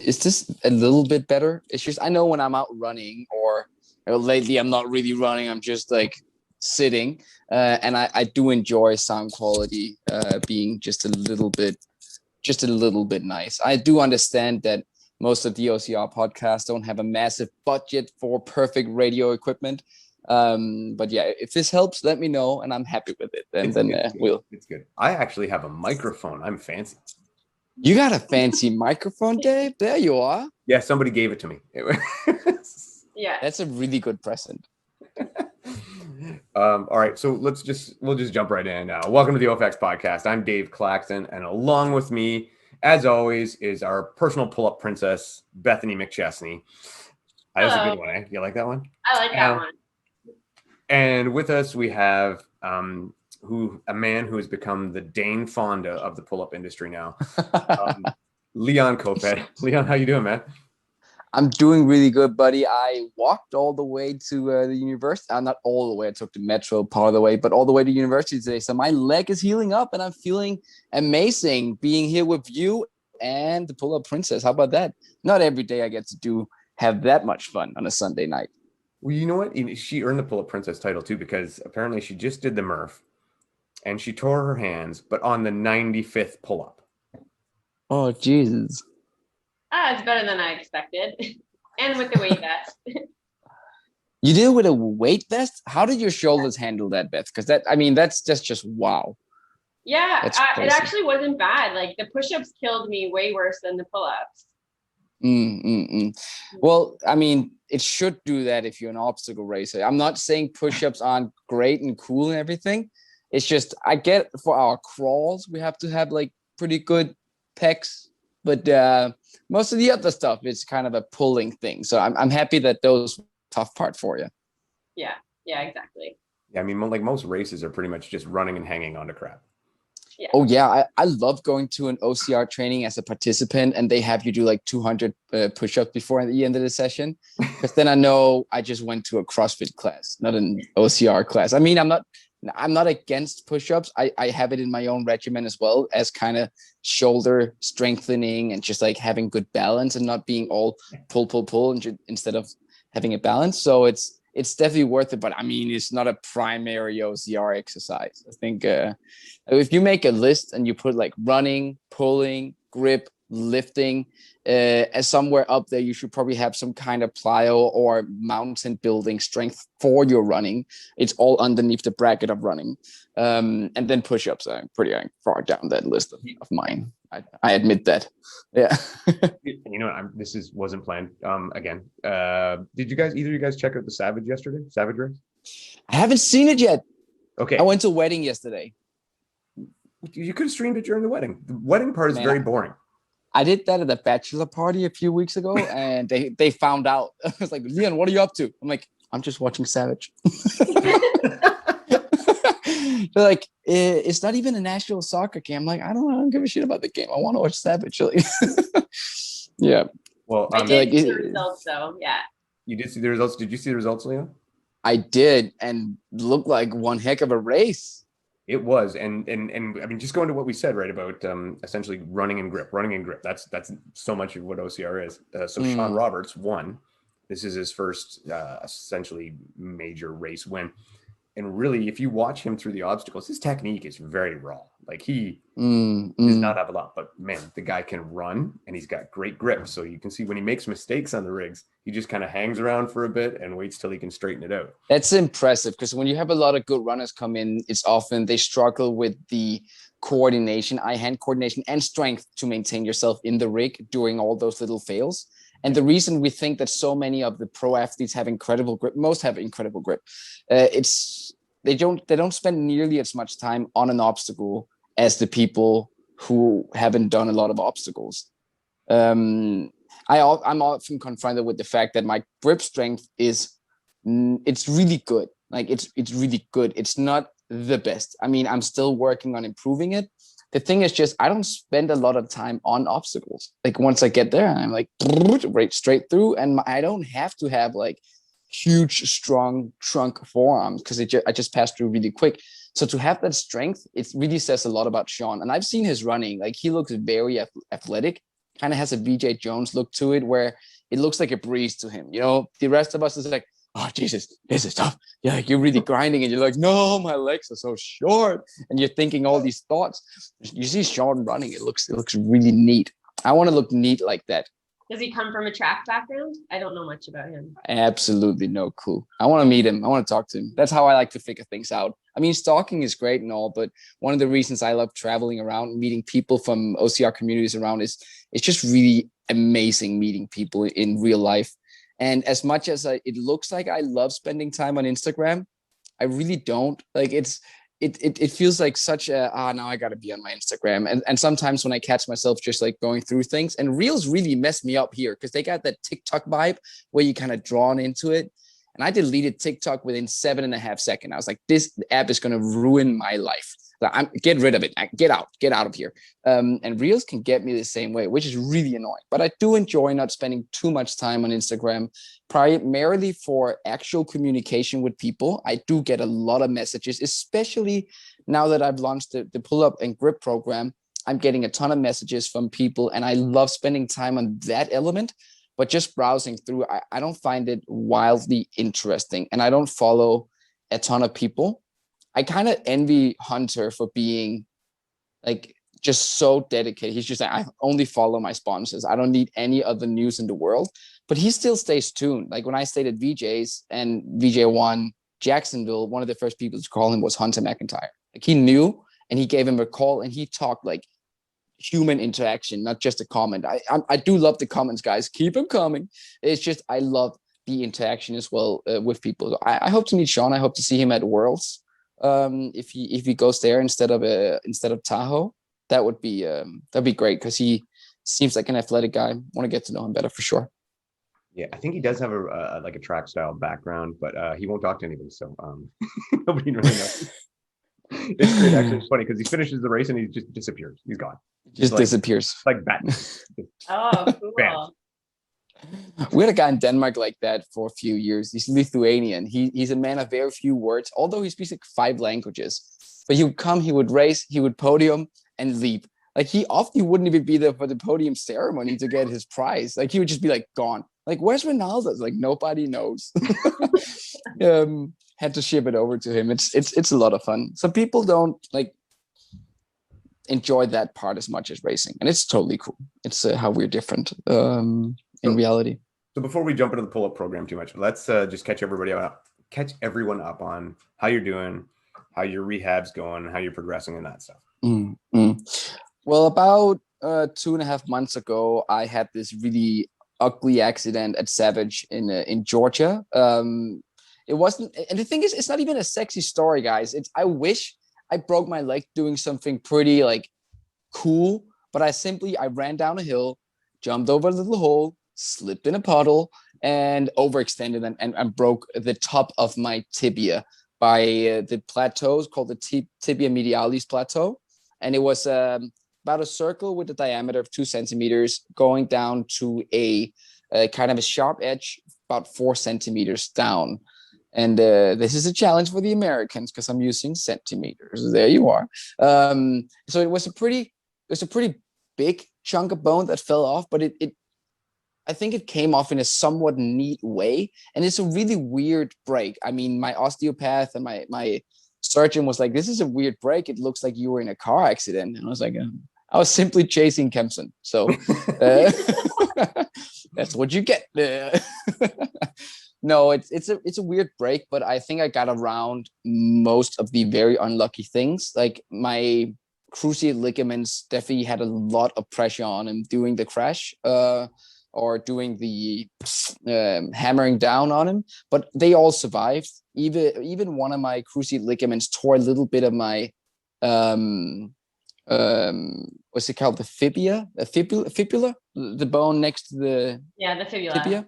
Is this a little bit better? It's just I know when I'm out running or lately I'm not really running. I'm just like sitting, and I do enjoy sound quality being just a little bit nice. I do understand that most of the OCR podcasts don't have a massive budget for perfect radio equipment. But yeah, if this helps, let me know, and I'm happy with it. And it's good. I actually have a microphone. I'm fancy. You got a fancy microphone, Dave? There you are. Yeah, somebody gave it to me. Yeah. That's a really good present. All right, so we'll just jump right in. Welcome to the OFX podcast. I'm Dave Claxton, and along with me, as always, is our personal pull-up princess, Bethany McChesney. That's a good one, eh? You like that one? I like that one. And with us, we have a man who has become the Dane Fonda of the pull-up industry now, Leon Kofoed. Leon, how you doing, man? I'm doing really good, buddy. I walked all the way to the university. Not all the way. I took the metro part of the way, but all the way to university today. So my leg is healing up, and I'm feeling amazing being here with you and the pull-up princess. How about that? Not every day I get to have that much fun on a Sunday night. Well, you know what? She earned the pull-up princess title too, because apparently she just did the Murph and she tore her hands, but on the 95th pull-up. Oh, Jesus. It's better than I expected. And with the weight vest. You did it with a weight vest? How did your shoulders handle that, Beth? Because that's just wow. Yeah, it actually wasn't bad. Like the push-ups killed me way worse than the pull-ups. Well, I mean, it should do that if you're an obstacle racer. I'm not saying push-ups aren't great and cool and everything. It's just I get for our crawls we have to have like pretty good pecs, but most of the other stuff is kind of a pulling thing. So I'm happy that those tough part for you. Yeah, exactly. Yeah, I mean, like most races are pretty much just running and hanging on to crap. Yeah. Oh yeah, I love going to an OCR training as a participant, and they have you do like 200 push-ups before the end of the session, because then I know I just went to a CrossFit class, not an OCR class. I mean, I'm not against push-ups. I have it in my own regimen as well as kind of shoulder strengthening and just like having good balance and not being all pull instead of having a balance. So it's definitely worth it, but I mean, it's not a primary OCR exercise. I think if you make a list and you put like running, pulling, grip, lifting, as somewhere up there, you should probably have some kind of plyo or mountain building strength for your running. It's all underneath the bracket of running. And then push-ups are pretty far down that list of mine. I admit that. Yeah. You know what? This wasn't planned. Again, did either of you guys check out the Savage race? I haven't seen it yet. Okay. I went to a wedding yesterday. You could have streamed it during the wedding. The wedding part is very boring. I did that at the bachelor party a few weeks ago, and they found out. I was like, Leon, what are you up to? I'm like, I'm just watching Savage. They're like, it's not even a national soccer game. I'm like, I don't give a shit about the game. I want to watch Savage. Yeah. Well, I did see the results, though. Yeah. You did see the results. Did you see the results, Leon? I did, and looked like one heck of a race. It was, and I mean, just going to what we said, right, about essentially running and grip. That's so much of what OCR is. So Sean Roberts won. This is his first essentially major race win. And really, if you watch him through the obstacles, his technique is very raw. Like he does not have a lot, but man, the guy can run and he's got great grip. So you can see when he makes mistakes on the rigs, he just kind of hangs around for a bit and waits till he can straighten it out. That's impressive, because when you have a lot of good runners come in, it's often they struggle with the coordination, eye-hand coordination and strength to maintain yourself in the rig during all those little fails. And the reason we think that so many of the pro athletes have incredible grip, most have incredible grip, they don't spend nearly as much time on an obstacle as the people who haven't done a lot of obstacles. I'm often confronted with the fact that my grip strength it's really good. Like it's really good. It's not the best. I mean, I'm still working on improving it. The thing is just, I don't spend a lot of time on obstacles. Like once I get there, I'm like right straight through, and I don't have to have like huge, strong trunk forearms because I just pass through really quick. So to have that strength, it really says a lot about Sean. And I've seen his running. Like he looks very athletic. kind of has a VJ Jones look to it, where it looks like a breeze to him. You know, the rest of us is like, oh Jesus, this is tough. Yeah, like you're really grinding, and you're like, no, my legs are so short, and you're thinking all these thoughts. You see Sean running; it looks really neat. I want to look neat like that. Does he come from a track background? I don't know much about him. Absolutely no clue. I want to meet him. I want to talk to him. That's how I like to figure things out. I mean, stalking is great and all, but one of the reasons I love traveling around, meeting people from OCR communities around is it's just really amazing meeting people in real life. And as much as it looks like I love spending time on Instagram, I really don't. Like it feels like such a now I gotta be on my Instagram. And sometimes when I catch myself just like going through things, and reels really mess me up here because they got that TikTok vibe where you kind of drawn into it. And I deleted TikTok within 7.5 seconds. I was like, this app is gonna ruin my life. Get rid of it. Get out of here. And reels can get me the same way, which is really annoying. But I do enjoy not spending too much time on Instagram, primarily for actual communication with people. I do get a lot of messages, especially now that I've launched the pull up and grip program. I'm getting a ton of messages from people, and I love spending time on that element. But just browsing through, I don't find it wildly interesting, and I don't follow a ton of people. I kind of envy Hunter for being like just so dedicated. He's just like, I only follow my sponsors. I don't need any other news in the world. But he still stays tuned. Like when I stayed at VJ's and VJ1 Jacksonville, one of the first people to call him was Hunter McIntyre. Like he knew, and he gave him a call, and he talked like human interaction, not just a comment. I do love the comments, guys. Keep them coming. It's just I love the interaction as well with people. I hope to meet Sean. I hope to see him at Worlds. If he goes there instead of Tahoe, that'd be great, because he seems like an athletic guy. Want to get to know him better for sure. Yeah, I think he does have a like a track style background, but he won't talk to anybody, so nobody really knows. It's great. Actually, it's funny because he finishes the race and he just disappears. He's gone. Just like, disappears. Like Batman. Oh, cool. We had a guy in Denmark like that for a few years. He's Lithuanian. He's a man of very few words, although he speaks like 5 languages. But he would come, he would race, he would podium and leave. Like he often wouldn't even be there for the podium ceremony to get his prize. Like he would just be like gone. Like, where's Ronaldo? Like nobody knows. Had to ship it over to him. It's a lot of fun. Some people don't like enjoy that part as much as racing, and it's totally cool. It's how we're different. In reality. So before we jump into the pull-up program too much, let's just catch everyone up on how you're doing, how your rehab's going, how you're progressing and that stuff. Well, about 2.5 months ago, I had this really ugly accident at Savage in Georgia. It wasn't, and the thing is, it's not even a sexy story, guys. I wish I broke my leg doing something pretty like cool, but I ran down a hill, jumped over a little hole, slipped in a puddle, and overextended and broke the top of my tibia by the plateau called the tibia medialis plateau. And it was about a circle with a diameter of 2 centimeters going down to a kind of a sharp edge about 4 centimeters down. And this is a challenge for the Americans because I'm using centimeters. There you are. So it was a pretty big chunk of bone that fell off, but I think it came off in a somewhat neat way. And it's a really weird break. I mean, my osteopath and my surgeon was like, this is a weird break. It looks like you were in a car accident. And I was like, I was simply chasing Kempson. So that's what you get. No, it's a weird break, but I think I got around most of the very unlucky things. Like my cruciate ligaments definitely had a lot of pressure on him doing the crash or doing the hammering down on him, but they all survived. Even one of my cruciate ligaments tore a little bit of my what's it called, the fibula, the bone next to the fibula. Tibia.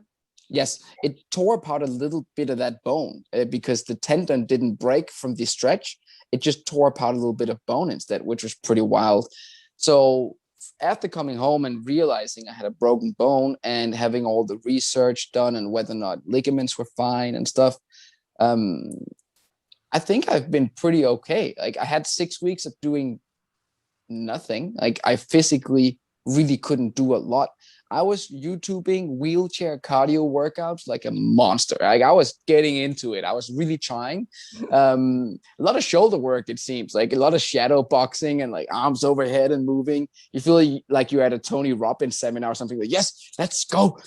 Yes, it tore apart a little bit of that bone because the tendon didn't break from the stretch. It just tore apart a little bit of bone instead, which was pretty wild. So after coming home and realizing I had a broken bone and having all the research done and whether or not ligaments were fine and stuff, I think I've been pretty okay. Like I had 6 weeks of doing nothing. Like I physically really couldn't do a lot. I was YouTubing wheelchair cardio workouts like a monster. Like I was getting into it. I was really trying. A lot of shoulder work, it seems, like a lot of shadow boxing and like arms overhead and moving. You feel like you're at a Tony Robbins seminar or something. Like, yes, let's go.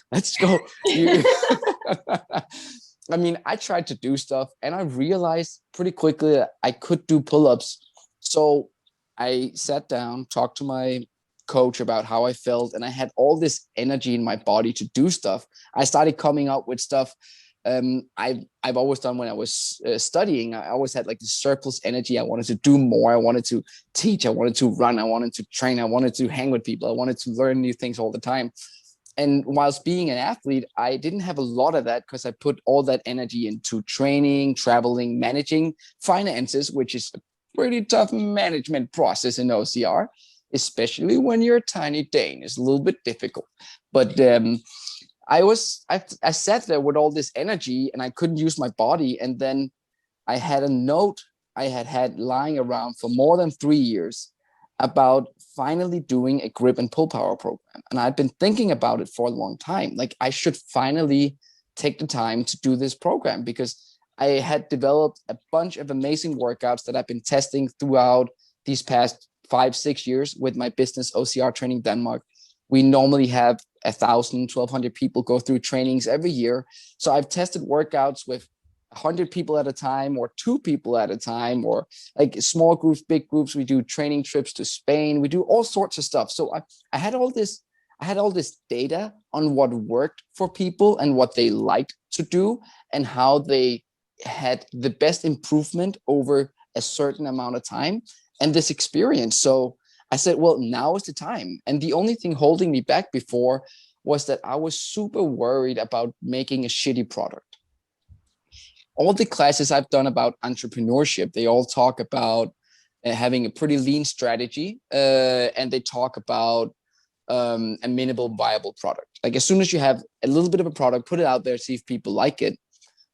I mean, I tried to do stuff and I realized pretty quickly that I could do pull-ups. So I sat down, talked to my coach about how I felt, and I had all this energy in my body to do stuff. I started coming up with stuff I've always done when I was studying. I always had like this surplus energy. I wanted to do more. I wanted to teach. I wanted to run. I wanted to train. I wanted to hang with people. I wanted to learn new things all the time. And whilst being an athlete, I didn't have a lot of that because I put all that energy into training, traveling, managing finances, which is a pretty tough management process in OCR, especially when you're a tiny Dane. It's a little bit difficult. But I sat there with all this energy and I couldn't use my body. And then I had a note I had lying around for more than 3 years about finally doing a grip and pull power program. And I'd been thinking about it for a long time. Like I should finally take the time to do this program because I had developed a bunch of amazing workouts that I've been testing throughout these past 5-6 years with my business OCR Training Denmark. We normally have 1,000, 1,200 people go through trainings every year. So I've tested workouts with 100 people at a time or 2 people at a time, or like small groups, big groups. We do training trips to Spain. We do all sorts of stuff. So I had all this data on what worked for people and what they liked to do and how they had the best improvement over a certain amount of time and this experience. So I said, well, now is the time. And the only thing holding me back before was that I was super worried about making a shitty product. All the classes I've done about entrepreneurship, they all talk about having a pretty lean strategy, and they talk about a minimal viable product. Like as soon as you have a little bit of a product, put it out there, see if people like it.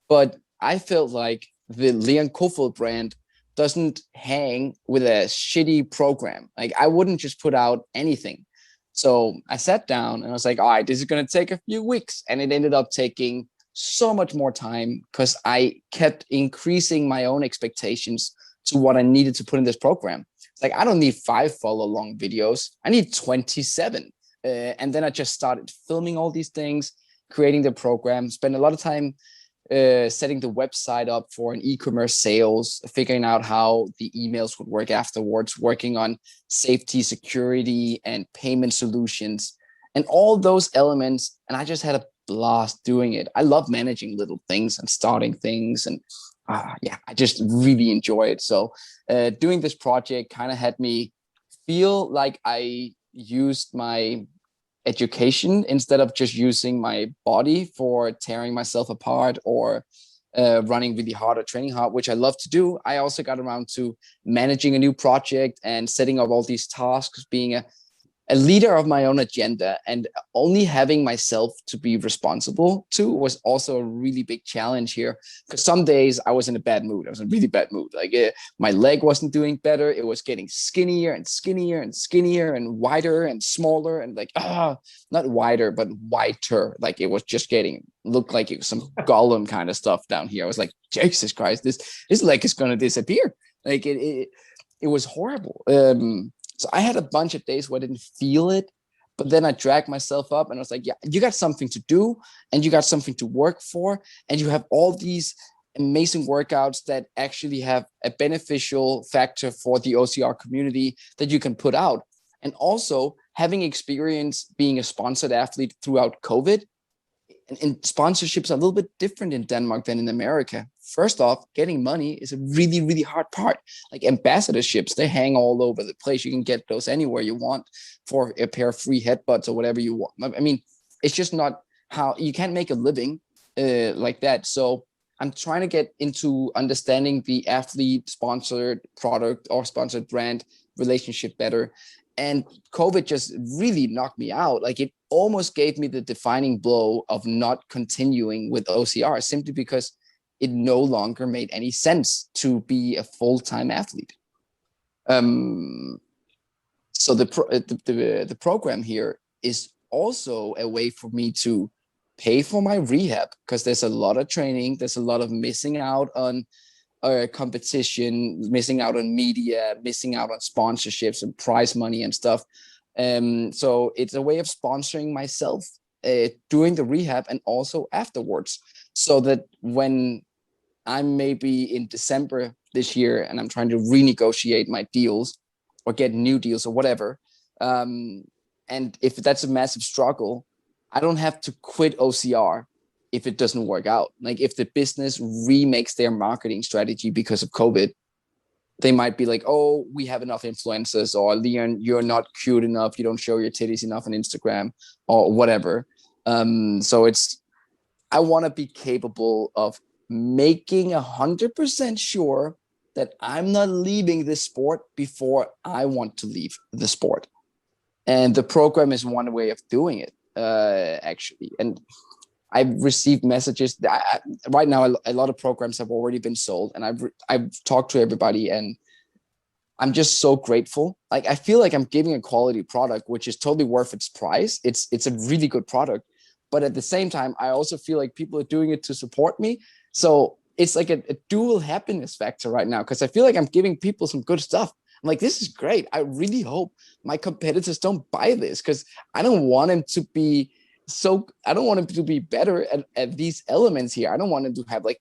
But I felt like the Leon Kofoed brand doesn't hang with a shitty program. Like I wouldn't just put out anything. So I sat down and I was like, all right, this is going to take a few weeks. And it ended up taking so much more time because I kept increasing my own expectations to what I needed to put in this program. Like, I don't need 5 follow-along videos. I need 27. And then I just started filming all these things, creating the program, spend a lot of time setting the website up for an e-commerce sales, figuring out how the emails would work afterwards, working on safety, security, and payment solutions, and all those elements. And I just had a blast doing it. I love managing little things and starting things. And I just really enjoy it. So doing this project kind of had me feel like I used my education instead of just using my body for tearing myself apart or running really hard or training hard, which I love to do. I also got around to managing a new project and setting up all these tasks, being a leader of my own agenda, and only having myself to be responsible to was also a really big challenge here. Because some days I was in a bad mood. I was in a really bad mood. Like my leg wasn't doing better. It was getting skinnier and skinnier and skinnier and wider and smaller and like, not wider, but whiter. Like it was just looked like it was some Gollum kind of stuff down here. I was like, Jesus Christ, this leg is going to disappear. Like it was horrible. So I had a bunch of days where I didn't feel it, but then I dragged myself up and I was like, yeah, you got something to do and you got something to work for. And you have all these amazing workouts that actually have a beneficial factor for the OCR community that you can put out. And also having experience being a sponsored athlete throughout COVID, and sponsorships are a little bit different in Denmark than in America. First off, getting money is a really, really hard part. Like ambassadorships, they hang all over the place. You can get those anywhere you want for a pair of free headbutts or whatever you want. I mean, it's just not how you can't make a living like that. So I'm trying to get into understanding the athlete sponsored product or sponsored brand relationship better. And COVID just really knocked me out. Like it almost gave me the defining blow of not continuing with OCR simply because it no longer made any sense to be a full-time athlete. So the program here is also a way for me to pay for my rehab, because there's a lot of training, there's a lot of missing out on competition, missing out on media, missing out on sponsorships and prize money and stuff. So it's a way of sponsoring myself during the rehab and also afterwards, so that when I'm maybe in December this year and I'm trying to renegotiate my deals or get new deals or whatever, and if that's a massive struggle, I don't have to quit OCR if it doesn't work out. Like if the business remakes their marketing strategy because of COVID, they might be like, oh, we have enough influencers, or Leon, you're not cute enough, you don't show your titties enough on Instagram, or whatever. So I want to be capable of making 100% sure that I'm not leaving this sport before I want to leave the sport. And the program is one way of doing it, actually. And I've received messages that right now, a lot of programs have already been sold, and I've talked to everybody, and I'm just so grateful. Like, I feel like I'm giving a quality product, which is totally worth its price. It's a really good product, but at the same time, I also feel like people are doing it to support me. So it's like a dual happiness factor right now, because I feel like I'm giving people some good stuff. I'm like, this is great. I really hope my competitors don't buy this, because I don't want them to be I don't want him to be better at these elements here. I don't want him to have like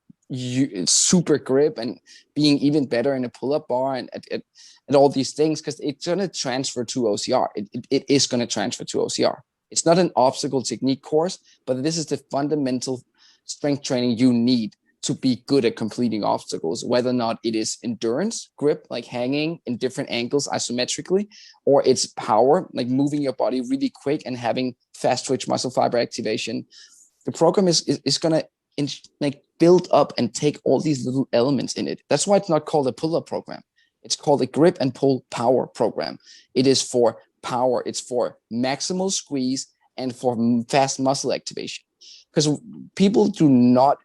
super grip and being even better in a pull-up bar and at all these things, because it's going to transfer to OCR. It is going to transfer to OCR. It's not an obstacle technique course, but this is the fundamental strength training you need to be good at completing obstacles, whether or not it is endurance, grip, like hanging in different angles isometrically, or it's power, like moving your body really quick and having fast twitch muscle fiber activation. The program is going to like build up and take all these little elements in it. That's why it's not called a pull-up program. It's called a grip and pull power program. It is for power. It's for maximal squeeze and for fast muscle activation, because people do not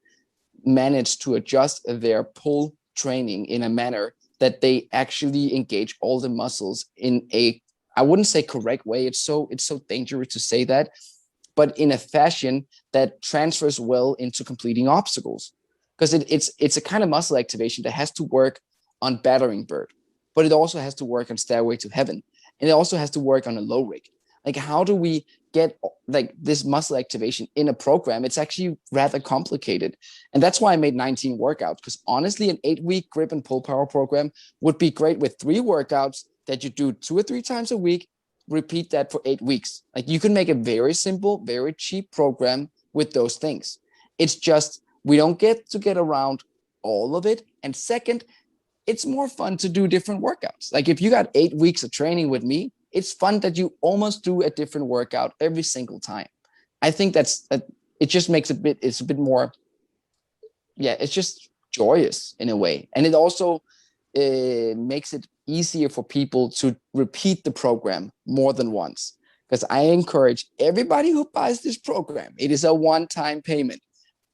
manage to adjust their pull training in a manner that they actually engage all the muscles in a, I wouldn't say correct way. It's so dangerous to say that, but in a fashion that transfers well into completing obstacles. Because it's a kind of muscle activation that has to work on battering bird, but it also has to work on Stairway to Heaven. And it also has to work on a low rig. Like, how do we get like this muscle activation in a program? It's actually rather complicated. And that's why I made 19 workouts, because honestly, an 8-week grip and pull power program would be great with 3 workouts that you do 2 or 3 times a week, repeat that for 8 weeks. Like, you can make a very simple, very cheap program with those things. It's just, we don't get around all of it. And second, it's more fun to do different workouts. Like, if you got 8 weeks of training with me, it's fun that you almost do a different workout every single time. I think it just makes it's a bit more, it's just joyous in a way. And it also makes it easier for people to repeat the program more than once. Because I encourage everybody who buys this program, it is a one-time payment.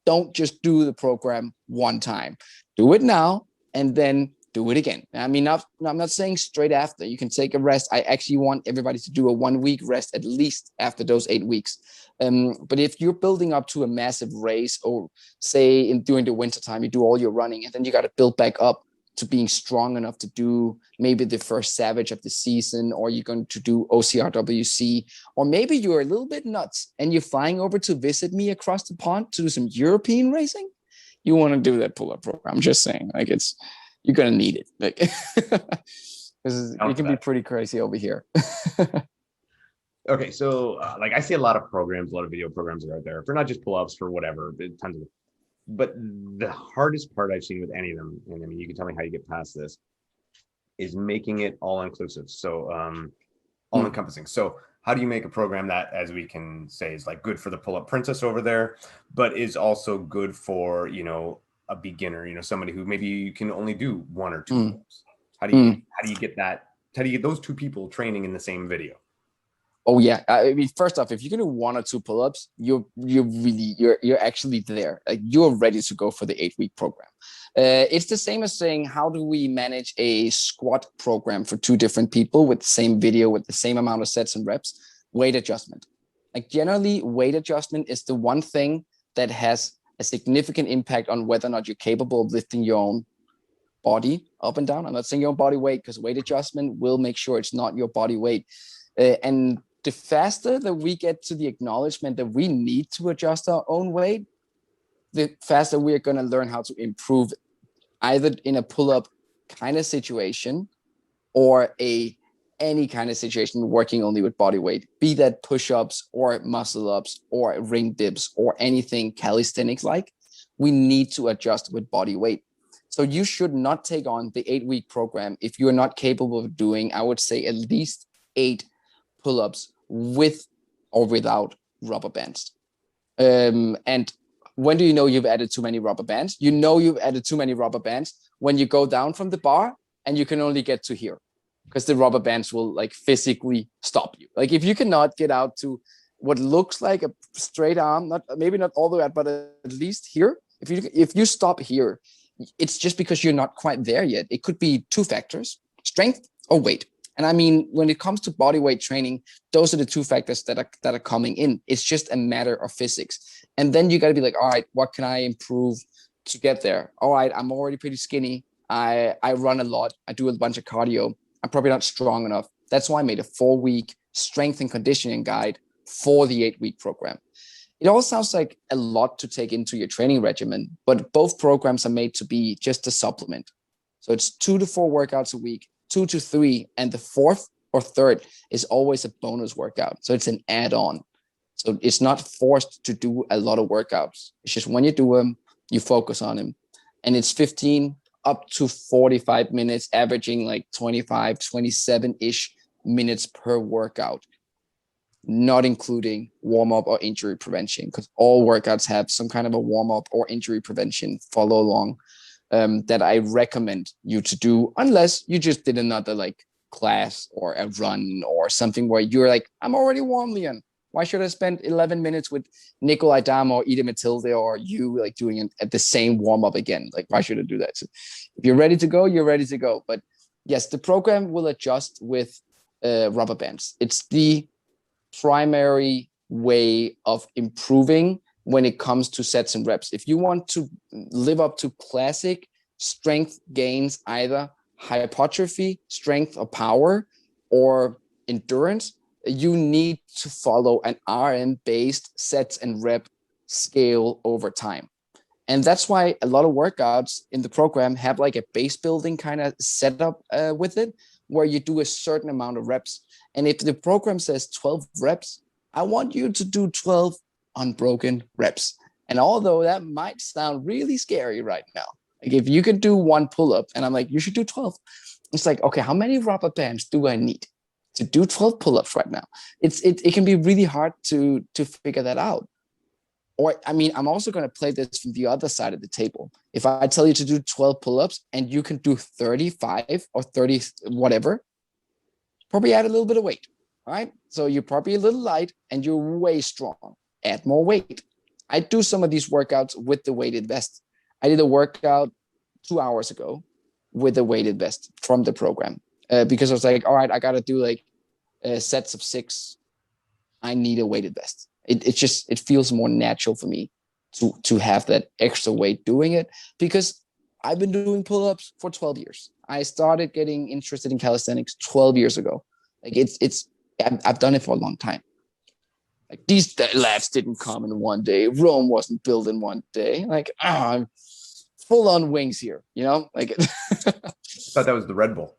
Don't just do the program one time. Do it now and then do it again. I mean, I'm not saying straight after. You can take a rest. I actually want everybody to do a 1-week rest at least after those 8 weeks. But if you're building up to a massive race, or say during the winter time, you do all your running, and then you got to build back up to being strong enough to do maybe the first Savage of the season, or you're going to do OCRWC, or maybe you're a little bit nuts and you're flying over to visit me across the pond to do some European racing, you want to do that pull-up program. I'm just saying, like, you're going to need it. Like, because it can be pretty crazy over here. Okay, so like, I see a lot of programs, a lot of video programs are out there for not just pull-ups, for whatever, tons of. But the hardest part I've seen with any of them, and I mean, you can tell me how you get past this, is making it all inclusive. So all encompassing. So how do you make a program that, as we can say, is like good for the pull-up princess over there, but is also good for, you know, a beginner, you know, somebody who maybe you can only do 1 or 2 pull-ups? How do you get that? How do you get those 2 people training in the same video? Oh yeah. I mean, first off, if you're gonna do 1 or 2 pull-ups, you're actually there. Like you're ready to go for the 8-week program. It's the same as saying, how do we manage a squat program for 2 different people with the same video, with the same amount of sets and reps? Weight adjustment. Like generally, weight adjustment is the one thing that has a significant impact on whether or not you're capable of lifting your own body up and down. I'm not saying your own body weight, because weight adjustment will make sure it's not your body weight. And the faster that we get to the acknowledgement that we need to adjust our own weight, the faster we're going to learn how to improve either in a pull-up kind of situation or any kind of situation working only with body weight, be that push-ups or muscle-ups or ring dips or anything calisthenics like. We need to adjust with body weight. So you should not take on the 8-week program if you're not capable of doing, I would say, at least 8 pull-ups with or without rubber bands. And when do you know you've added too many rubber bands? You know you've added too many rubber bands when you go down from the bar and you can only get to here, because the rubber bands will like physically stop you. Like if you cannot get out to what looks like a straight arm, maybe not all the way out, but at least here, if you stop here, it's just because you're not quite there yet. It could be 2 factors, strength or weight. And I mean, when it comes to body weight training, those are the 2 factors that are coming in. It's just a matter of physics. And then you got to be like, all right, what can I improve to get there? All right, I'm already pretty skinny. I run a lot. I do a bunch of cardio. I'm probably not strong enough. That's why I made a 4-week strength and conditioning guide for the 8-week program. It all sounds like a lot to take into your training regimen, but both programs are made to be just a supplement. So it's 2 to 4 workouts a week, 2 to 3, and the 4th or 3rd is always a bonus workout. So it's an add-on. So it's not forced to do a lot of workouts. It's just when you do them, you focus on them. And it's 15 up to 45 minutes, averaging like 25, 27-ish minutes per workout, not including warm-up or injury prevention, because all workouts have some kind of a warm-up or injury prevention follow along that I recommend you to do, unless you just did another like class or a run or something where you're like, I'm already warm, Leon. Why should I spend 11 minutes with Nikolai Dam or Ida Matilde or you like doing it at the same warm-up again? Like, why should I do that? So if you're ready to go, you're ready to go. But yes, the program will adjust with rubber bands. It's the primary way of improving when it comes to sets and reps. If you want to live up to classic strength gains, either hypertrophy, strength or power, or endurance, you need to follow an RM-based sets and rep scale over time. And that's why a lot of workouts in the program have like a base building kind of setup with it, where you do a certain amount of reps. And if the program says 12 reps, I want you to do 12 unbroken reps. And although that might sound really scary right now, like if you could do 1 pull-up and I'm like, you should do 12. It's like, okay, how many rubber bands do I need to do 12 pull-ups right now? It can be really hard to figure that out. Or, I mean, I'm also going to play this from the other side of the table. If I tell you to do 12 pull-ups and you can do 35 or 30, whatever, probably add a little bit of weight, all right? So you're probably a little light and you're way strong. Add more weight. I do some of these workouts with the weighted vest. I did a workout 2 hours ago with a weighted vest from the program because I was like, all right, I got to do like sets of 6. I need a weighted vest. It feels more natural for me to have that extra weight doing it, because I've been doing pull-ups for 12 years. I started getting interested in calisthenics 12 years ago. Like I've done it for a long time. Like these labs didn't come in one day. Rome wasn't built in one day. Like, I'm full on wings here, you know? Like I thought that was the Red Bull.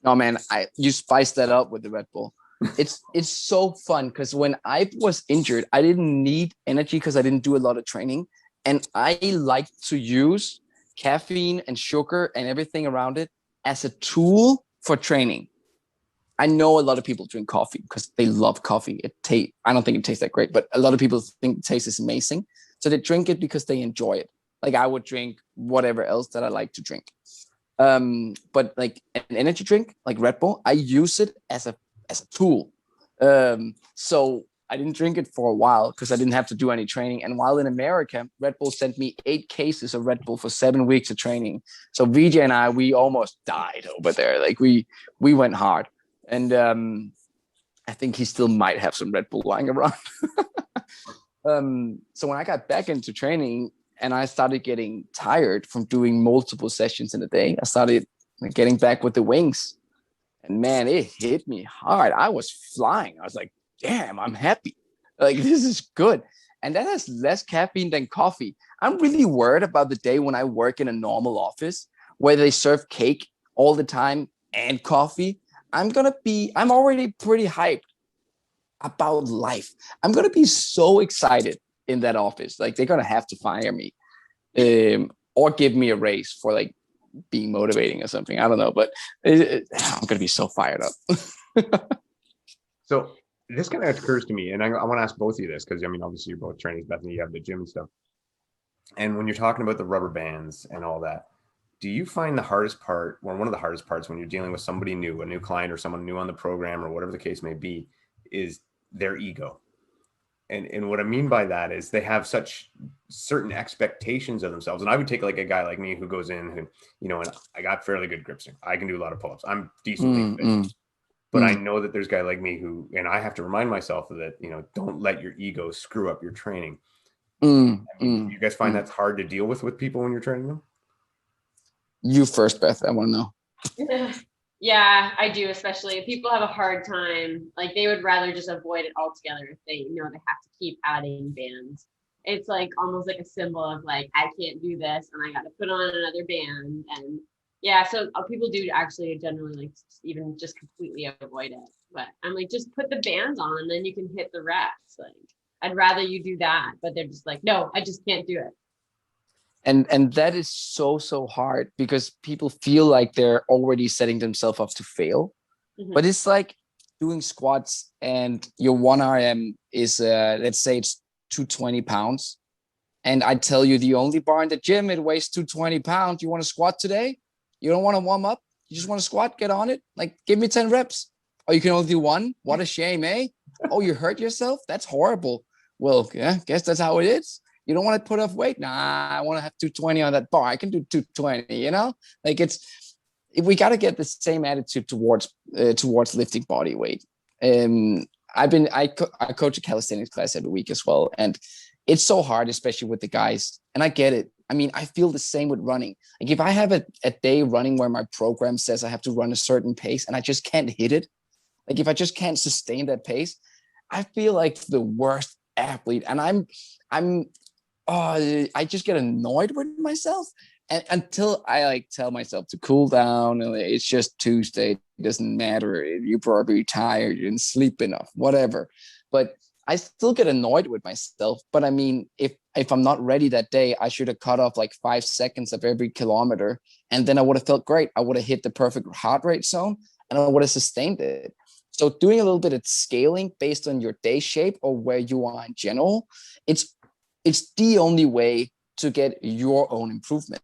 No, man, you spiced that up with the Red Bull. It's so fun because when I was injured, I didn't need energy because I didn't do a lot of training. And I like to use caffeine and sugar and everything around it as a tool for training. I know a lot of people drink coffee because they love coffee. I don't think it tastes that great, but a lot of people think the taste is amazing. So they drink it because they enjoy it. Like I would drink whatever else that I like to drink. But like an energy drink, like Red Bull, I use it as a tool. So I didn't drink it for a while because I didn't have to do any training. And while in America, Red Bull sent me 8 cases of Red Bull for 7 weeks of training. So VJ and I, we almost died over there. Like we went hard. And I think he still might have some Red Bull lying around. So when I got back into training and I started getting tired from doing multiple sessions in a day, I started getting back with the wings. And man, it hit me hard. I was flying. I was like, damn, I'm happy. Like, this is good. And that has less caffeine than coffee. I'm really worried about the day when I work in a normal office where they serve cake all the time and coffee. I'm already pretty hyped about life. I'm going to be so excited in that office. Like, they're going to have to fire me or give me a raise for like being motivating or something. I don't know, but I'm going to be so fired up. So this kind of occurs to me, and I want to ask both of you this, because I mean, obviously you're both trainers, Bethany, you have the gym and stuff. And when you're talking about the rubber bands and all that, do you find the hardest part, or one of the hardest parts when you're dealing with somebody new, a new client or someone new on the program or whatever the case may be, is their ego? And what I mean by that is they have such certain expectations of themselves. And I would take like a guy like me who goes in and, you know, and I got fairly good grip strength. I can do a lot of pull-ups. I'm decently fit. But I know that there's a guy like me who, and I have to remind myself of that, you know, don't let your ego screw up your training. You guys find that's hard to deal with people when you're training them? You first, Beth. I want to know. Yeah, I do. Especially if people have a hard time, like they would rather just avoid it altogether if they know they have to keep adding bands. It's like almost like a symbol of like, I can't do this and I got to put on another band. And yeah, so people do actually generally like even just completely avoid it. But I'm like, just put the bands on and then you can hit the reps. Like, I'd rather you do that. But they're just like, no, I just can't do it. And that is so hard because people feel like they're already setting themselves up to fail. But it's like doing squats and your 1 RM is let's say it's 220 pounds. And I tell you, the only bar in the gym, it weighs 220 pounds. You want to squat today? You don't want to warm up? You just want to squat? Get on it. Like, give me 10 reps. Oh, you can only do 1? What a shame, eh? Oh, you hurt yourself? That's horrible. Well, yeah, guess that's how it is. You don't want to put off weight? Nah, I want to have 220 on that bar. I can do 220, you know? Like, we got to get the same attitude towards lifting body weight. I coach a calisthenics class every week as well. And it's so hard, especially with the guys. And I get it. I mean, I feel the same with running. Like, if I have a day running where my program says I have to run a certain pace and I just can't hit it, like if I just can't sustain that pace, I feel like the worst athlete. And I just get annoyed with myself. And until I like tell myself to cool down, and it's just Tuesday, it doesn't matter. You're probably tired, you didn't sleep enough, whatever. But I still get annoyed with myself. But I mean, if I'm not ready that day, I should have cut off like 5 seconds of every kilometer. And then I would have felt great. I would have hit the perfect heart rate zone and I would have sustained it. So doing a little bit of scaling based on your day shape or where you are in general, it's the only way to get your own improvement.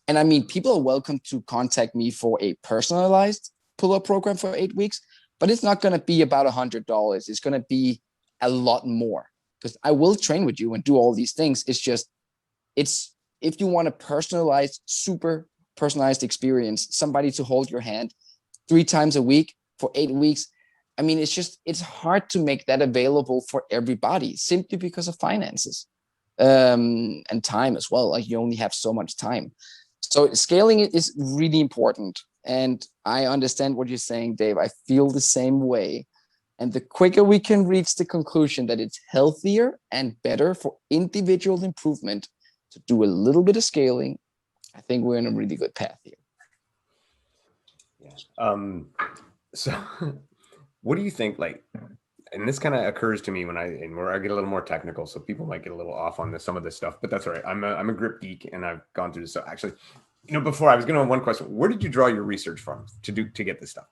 And I mean, people are welcome to contact me for a personalized pull-up program for 8 weeks, but it's not going to be about $100. It's going to be a lot more because I will train with you and do all these things. It's if you want a personalized, super personalized experience, somebody to hold your hand 3 times a week for 8 weeks. I mean, it's hard to make that available for everybody simply because of finances and time as well. Like, you only have so much time. So scaling is really important. And I understand what you're saying, Dave. I feel the same way. And the quicker we can reach the conclusion that it's healthier and better for individual improvement to do a little bit of scaling, I think we're in a really good path here. Yeah. So what do you think, like, and this kind of occurs to me when I get a little more technical, so people might get a little off on some of this stuff, but that's all right. I'm a grip geek and I've gone through this. So actually, you know, before I was going to have one question, where did you draw your research from to get this stuff?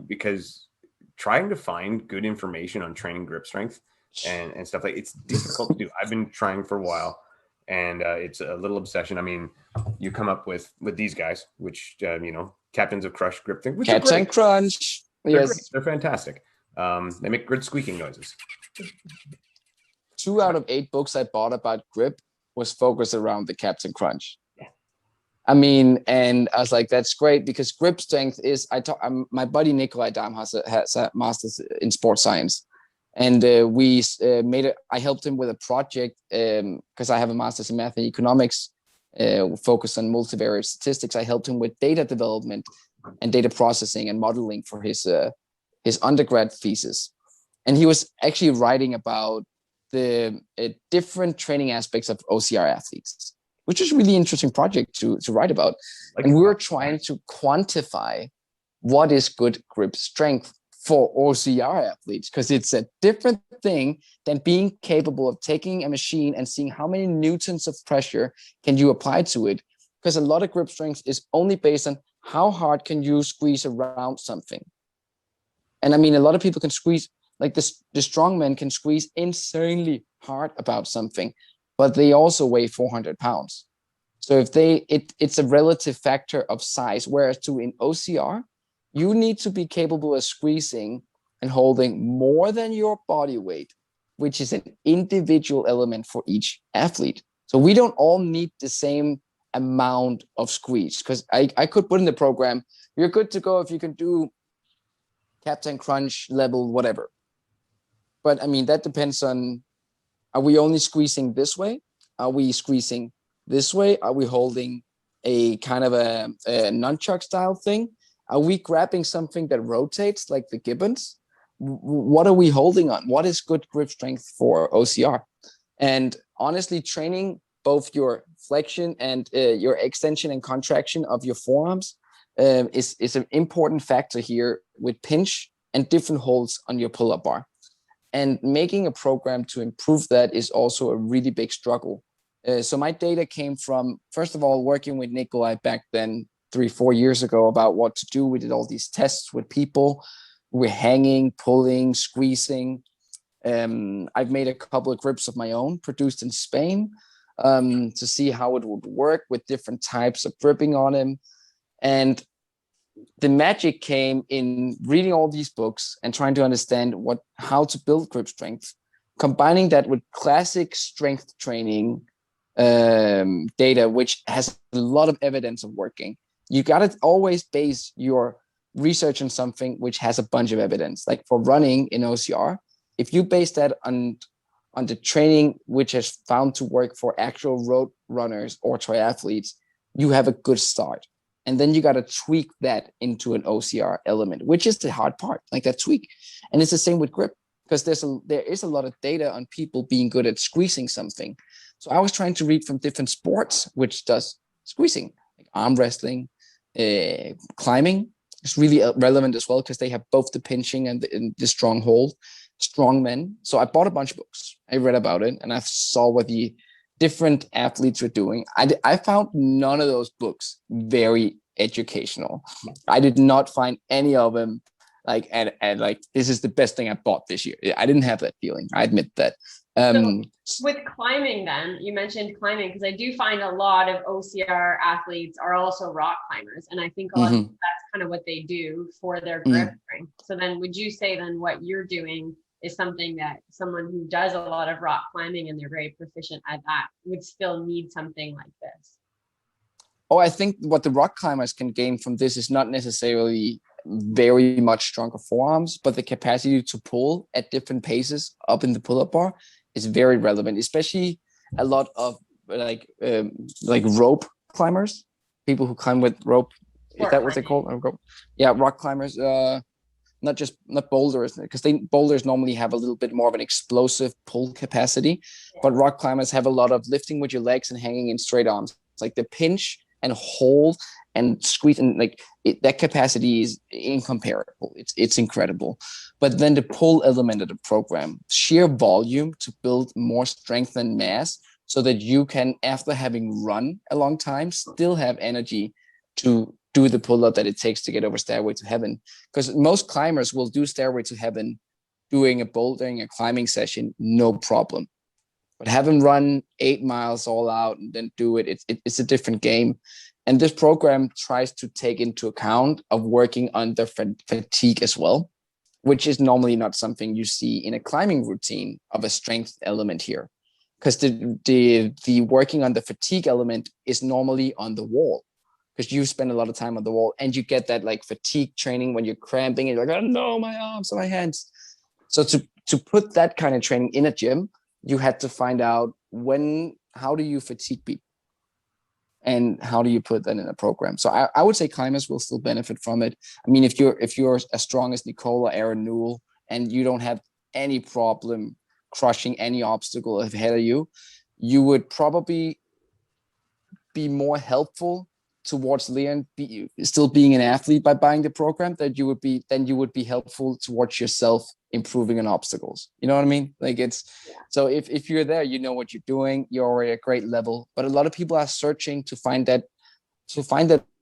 Because trying to find good information on training grip strength and stuff, like, it's difficult to do. I've been trying for a while and it's a little obsession. I mean, you come up with these guys, which, you know, Captains of Crush grip thing, which Captain Crunch. They're Yes. great. They're fantastic. They make good squeaking noises. 2 out of 8 books I bought about grip was focused around the Captain Crunch. Yeah. I mean, and I was like, that's great, because grip strength is, my buddy Nikolai Dam has a master's in sports science. And I helped him with a project because I have a master's in math and economics focused on multivariate statistics. I helped him with data development and data processing and modeling for his undergrad thesis. And he was actually writing about the different training aspects of OCR athletes, which is a really interesting project to write about. And we were trying to quantify what is good grip strength for OCR athletes, because it's a different thing than being capable of taking a machine and seeing how many newtons of pressure can you apply to it. Because a lot of grip strength is only based on how hard can you squeeze around something. And I mean, a lot of people can squeeze, like the strong men can squeeze insanely hard about something, but they also weigh 400 pounds. So if it's a relative factor of size, whereas in OCR, you need to be capable of squeezing and holding more than your body weight, which is an individual element for each athlete. So we don't all need the same amount of squeeze, because I could put in the program, you're good to go if you can do Captain Crunch level, whatever. But I mean, that depends on, are we only squeezing this way? Are we squeezing this way? Are we holding a kind of a nunchuck style thing? Are we grabbing something that rotates like the Gibbons? What are we holding on? What is good grip strength for OCR? And honestly, training both your flexion and your extension and contraction of your forearms is an important factor here with pinch and different holds on your pull-up bar. And making a program to improve that is also a really big struggle. So my data came from, first of all, working with Nikolai back then, 3-4 years ago, about what to do. We did all these tests with people. We're hanging, pulling, squeezing. I've made a couple of grips of my own, produced in Spain, to see how it would work with different types of gripping on him. And the magic came in reading all these books and trying to understand how to build grip strength, combining that with classic strength training data, which has a lot of evidence of working. You got to always base your research on something which has a bunch of evidence. Like for running in OCR, if you base that on the training which has found to work for actual road runners or triathletes, you have a good start. And then you got to tweak that into an OCR element, which is the hard part, like that tweak. And it's the same with grip, because there is a lot of data on people being good at squeezing something. So I was trying to read from different sports, which does squeezing, like arm wrestling, climbing is really relevant as well, because they have both the pinching and the strong hold, strong men. So I bought a bunch of books. I read about it and I saw what the different athletes were doing. I found none of those books very educational. I did not find any of them like and like, this is the best thing I bought this year. I didn't have that feeling. I admit that. So with climbing, then you mentioned climbing, because I do find a lot of OCR athletes are also rock climbers, and I think a lot of that's kind of what they do for their grip strength. So then, would you say then what you're doing is something that someone who does a lot of rock climbing and they're very proficient at that would still need something like this? Oh, I think what the rock climbers can gain from this is not necessarily very much stronger forearms, but the capacity to pull at different paces up in the pull-up bar is very relevant, especially a lot of like rope climbers, people who climb with rope. Is that what they call it? Yeah, rock climbers. Not boulders, because boulders normally have a little bit more of an explosive pull capacity, but rock climbers have a lot of lifting with your legs and hanging in straight arms. It's like the pinch and hold and squeeze, and that capacity is incomparable. It's incredible. But then the pull element of the program, sheer volume to build more strength and mass, so that you can, after having run a long time, still have energy to do the pull-up that it takes to get over Stairway to Heaven. Because most climbers will do Stairway to Heaven doing a bouldering, a climbing session, no problem. But have them run 8 miles all out and then do it, it's a different game. And this program tries to take into account of working under fatigue as well. which is normally not something you see in a climbing routine of a strength element here. Because the working on the fatigue element is normally on the wall, because you spend a lot of time on the wall, and you get that like fatigue training when you're cramping and you're like, oh no, my arms and my hands. So to put that kind of training in a gym, you had to find out how do you fatigue people, and how do you put that in a program. So I would say climbers will still benefit from it. I mean, if you're as strong as Nicole or Aaron Newell, and you don't have any problem crushing any obstacle ahead of you, you would probably be more helpful towards Leon still being an athlete by buying the program than you would be helpful towards yourself improving on obstacles. You know what I mean? Like so if you're there, you know what you're doing, you're already at a great level. But a lot of people are searching to find that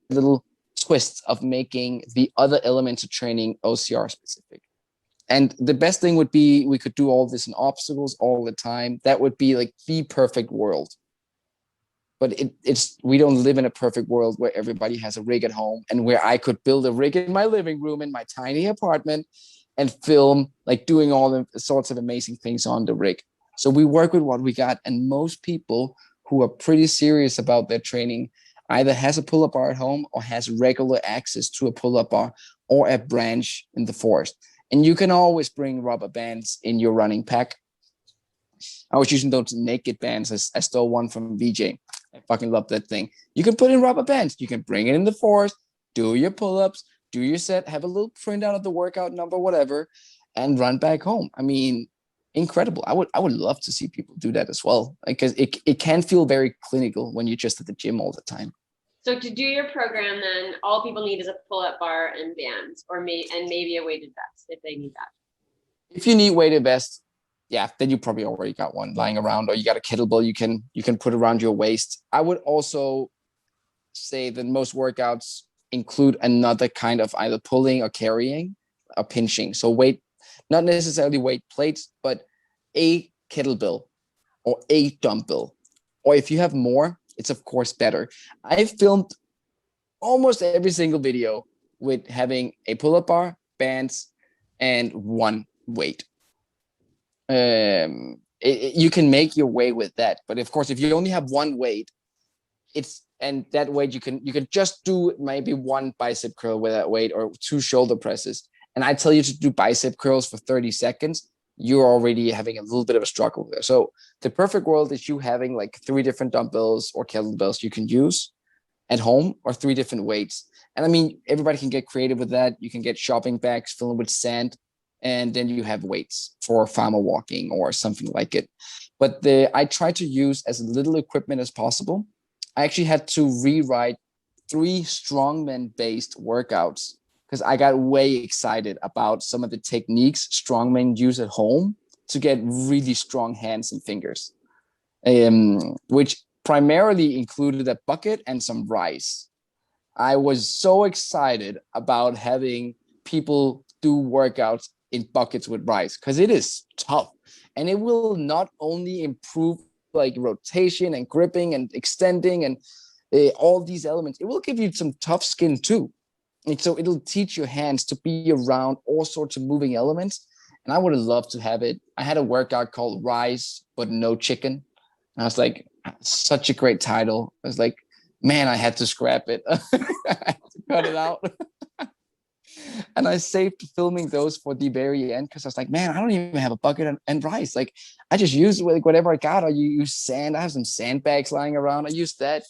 little twist of making the other elements of training OCR specific. And the best thing would be we could do all this in obstacles all the time. That would be like the perfect world. But we don't live in a perfect world where everybody has a rig at home, and where I could build a rig in my living room in my tiny apartment and film like doing all the sorts of amazing things on the rig. So we work with what we got. And most people who are pretty serious about their training either has a pull-up bar at home or has regular access to a pull-up bar or a branch in the forest. And you can always bring rubber bands in your running pack. I was using those naked bands. I stole one from VJ. I fucking love that thing. You can put in rubber bands. You can bring it in the forest, do your pull-ups, do your set, have a little printout of the workout number, whatever, and run back home. I mean, incredible. I would love to see people do that as well, because it can feel very clinical when you're just at the gym all the time. So to do your program, then all people need is a pull-up bar and bands, and maybe a weighted vest if they need that. If you need weighted vest, yeah, then you probably already got one lying around, or you got a kettlebell you can put around your waist. I would also say that most workouts include another kind of either pulling or carrying or pinching. So weight, not necessarily weight plates, but a kettlebell or a dumbbell. Or if you have more, it's of course better. I've filmed almost every single video with having a pull-up bar, bands, and one weight. You can make your way with that, but of course, if you only have one weight, and that weight you can just do maybe one bicep curl with that weight, or 2 shoulder presses. And I tell you to do bicep curls for 30 seconds, you're already having a little bit of a struggle there. So the perfect world is you having like 3 different dumbbells or kettlebells you can use at home, or 3 different weights. And I mean, everybody can get creative with that. You can get shopping bags filled with sand, and then you have weights for farmer walking or something like it. But I try to use as little equipment as possible. I actually had to rewrite 3 strongman-based workouts because I got way excited about some of the techniques strongmen use at home to get really strong hands and fingers, which primarily included a bucket and some rice. I was so excited about having people do workouts in buckets with rice, because it is tough, and it will not only improve like rotation and gripping and extending and all these elements, it will give you some tough skin too. And so it'll teach your hands to be around all sorts of moving elements. And I would have loved to have it. I had a workout called Rice But No Chicken. And I was like, such a great title. I was like, man, I had to scrap it. I had to cut it out. And I saved filming those for the very end, because I was like, man, I don't even have a bucket and rice. Like, I just use like whatever I got. I use sand. I have some sandbags lying around. I used that.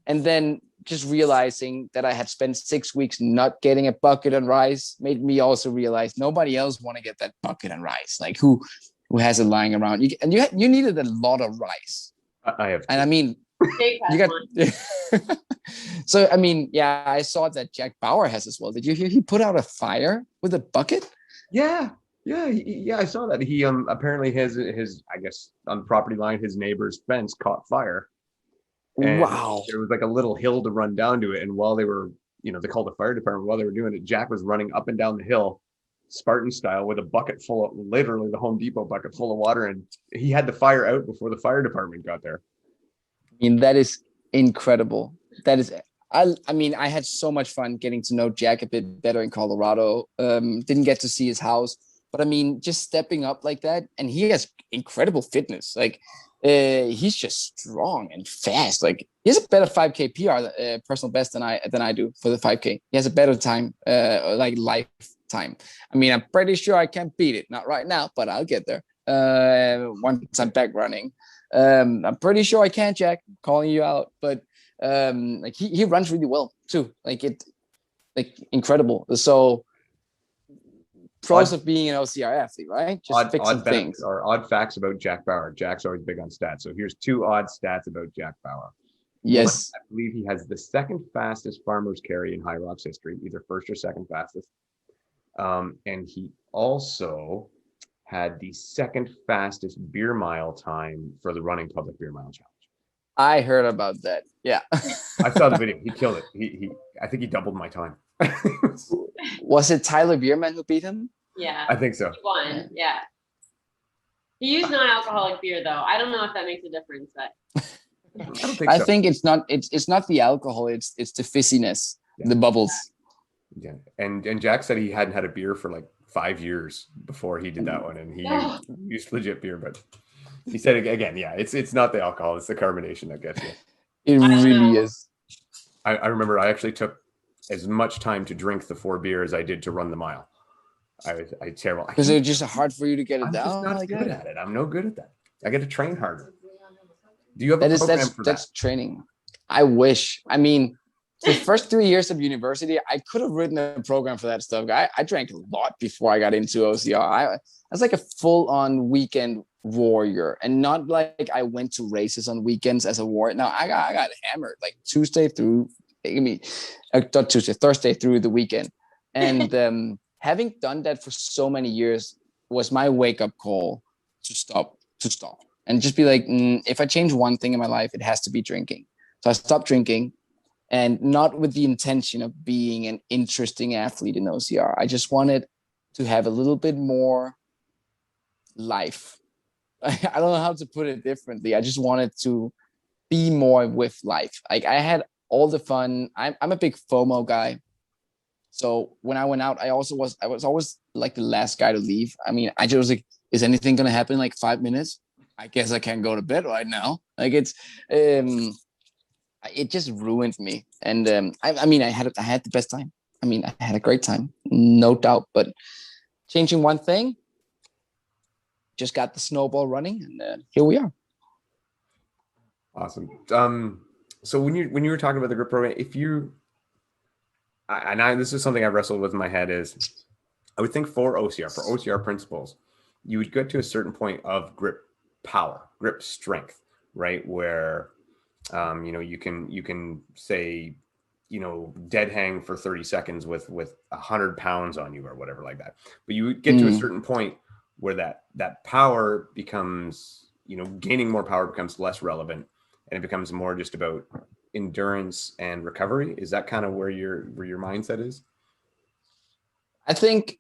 And then just realizing that I had spent 6 weeks not getting a bucket and rice made me also realize nobody else want to get that bucket and rice. Like, who has it lying around? You needed a lot of rice. I have. And I mean, you got. So I mean, yeah, I saw that Jack Bauer has as well. Did you hear he put out a fire with a bucket? Yeah, I saw that. He apparently his I guess on the property line, his neighbor's fence caught fire. And wow. There was like a little hill to run down to it, and while they were, they called the fire department while they were doing it. Jack was running up and down the hill, Spartan style, with a bucket full of, literally the Home Depot bucket full of water, and he had the fire out before the fire department got there. I mean, that is incredible. I mean, I had so much fun getting to know Jack a bit better in Colorado. Didn't get to see his house, but I mean, just stepping up like that, and he has incredible fitness. Like, he's just strong and fast. Like, he has a better 5K PR, personal best than I do for the 5K. He has a better time, like lifetime. I mean, I'm pretty sure I can't beat it. Not right now, but I'll get there. Once I'm back running. I'm pretty sure I can, Jack. I'm calling you out, but like he runs really well too. Like incredible. So pros of being an OCR athlete, right? Just fixing things. Or odd facts about Jack Bauer. Jack's always big on stats. So here's 2 odd stats about Jack Bauer. Yes. One, I believe he has the second fastest farmer's carry in High Rocks history, either first or second fastest. And he also had the second fastest beer mile time for the running public beer mile challenge. I heard about that. Yeah. I saw the video. He killed it. He I think he doubled my time. Was it Tyler Bierman who beat him? Yeah. I think so. He won. Yeah. He used non-alcoholic beer though. I don't know if that makes a difference, but I think it's not the alcohol, it's the fizziness, the bubbles. Yeah. And Jack said he hadn't had a beer for like 5 years before he did that one, and he used legit beer, but he said again, yeah, it's not the alcohol, it's the carbonation that gets you. It really is. I remember I actually took as much time to drink the 4 beer as I did to run the mile. I terrible. Because it's just hard for you to get it down. I'm just not good at it. I'm no good at that. I got to train harder. Do you have a program for that? That's training. I wish. I mean, the first 3 years of university, I could have written a program for that stuff. I drank a lot before I got into OCR. I was like a full-on weekend warrior, and not like I went to races on weekends as a warrior. No, I got hammered like Thursday through the weekend. And having done that for so many years was my wake-up call to stop and just be like, if I change one thing in my life, it has to be drinking. So I stopped drinking. And not with the intention of being an interesting athlete in OCR. I just wanted to have a little bit more life. I don't know how to put it differently. I just wanted to be more with life. Like, I had all the fun. I'm a big FOMO guy. So when I went out, I was always like the last guy to leave. I mean, I just was like, is anything going to happen in like 5 minutes? I guess I can't go to bed right now. Like, it just ruined me. And I mean, I had the best time. I mean, I had a great time, no doubt. But changing one thing, just got the snowball running, and here we are. Awesome. So when you were talking about the grip program, this is something I wrestled with in my head, is I would think for OCR principles, you would get to a certain point of grip power, grip strength, right? Where you can say, dead hang for 30 seconds with 100 pounds on you or whatever like that. But you get to a certain point where that power becomes, gaining more power becomes less relevant, and it becomes more just about endurance and recovery. Is that kind of where your mindset is? I think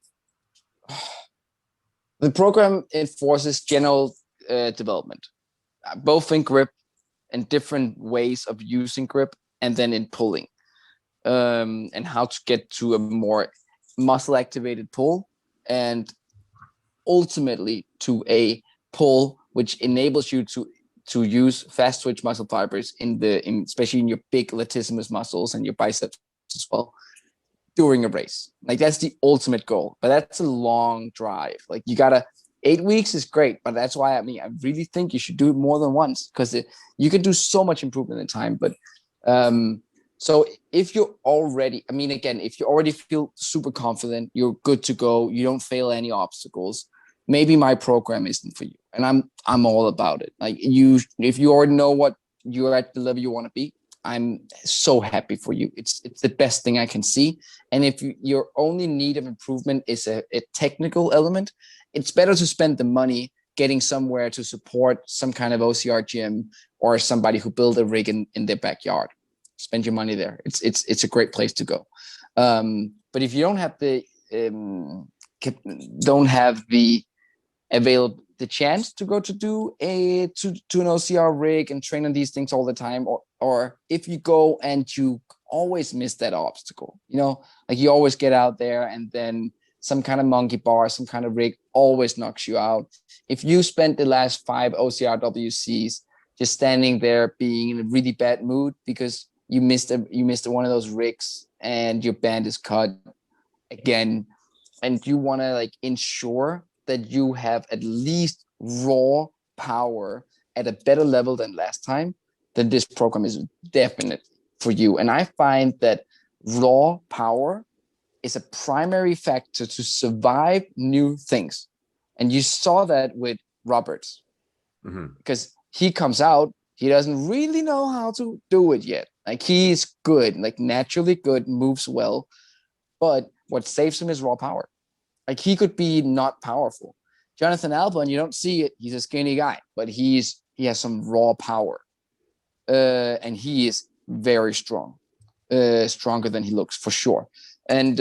the program enforces general development, both in grip and different ways of using grip, and then in pulling, and how to get to a more muscle activated pull, and ultimately to a pull which enables you to use fast twitch muscle fibers especially in your big latissimus muscles and your biceps as well during a race. Like, that's the ultimate goal, but that's a long drive. Like, 8 weeks is great, but that's why I really think you should do it more than once, because you can do so much improvement in time. But so if you're already, if you already feel super confident, you're good to go, you don't fail any obstacles, maybe my program isn't for you. And I'm all about it. Like, if you already know what you're at the level you want to be, I'm so happy for you. It's the best thing I can see. And if your only need of improvement is a technical element, it's better to spend the money getting somewhere to support some kind of OCR gym or somebody who built a rig in their backyard. Spend your money there. It's a great place to go. But if you don't have the chance to go to an OCR rig and train on these things all the time, or or if you go and you always miss that obstacle, like you always get out there and then some kind of monkey bar, some kind of rig always knocks you out. If you spent the last 5 OCRWCs just standing there being in a really bad mood because you missed one of those rigs and your band is cut again, and you want to like ensure that you have at least raw power at a better level than last time, then this program is definite for you. And I find that raw power is a primary factor to survive new things. And you saw that with Roberts, because he comes out, he doesn't really know how to do it yet. Like he's good, like naturally good, moves well, but what saves him is raw power. Like he could be not powerful. Jonathan Albon, you don't see it. He's a skinny guy, but he has some raw power, and he is very strong, stronger than he looks for sure. And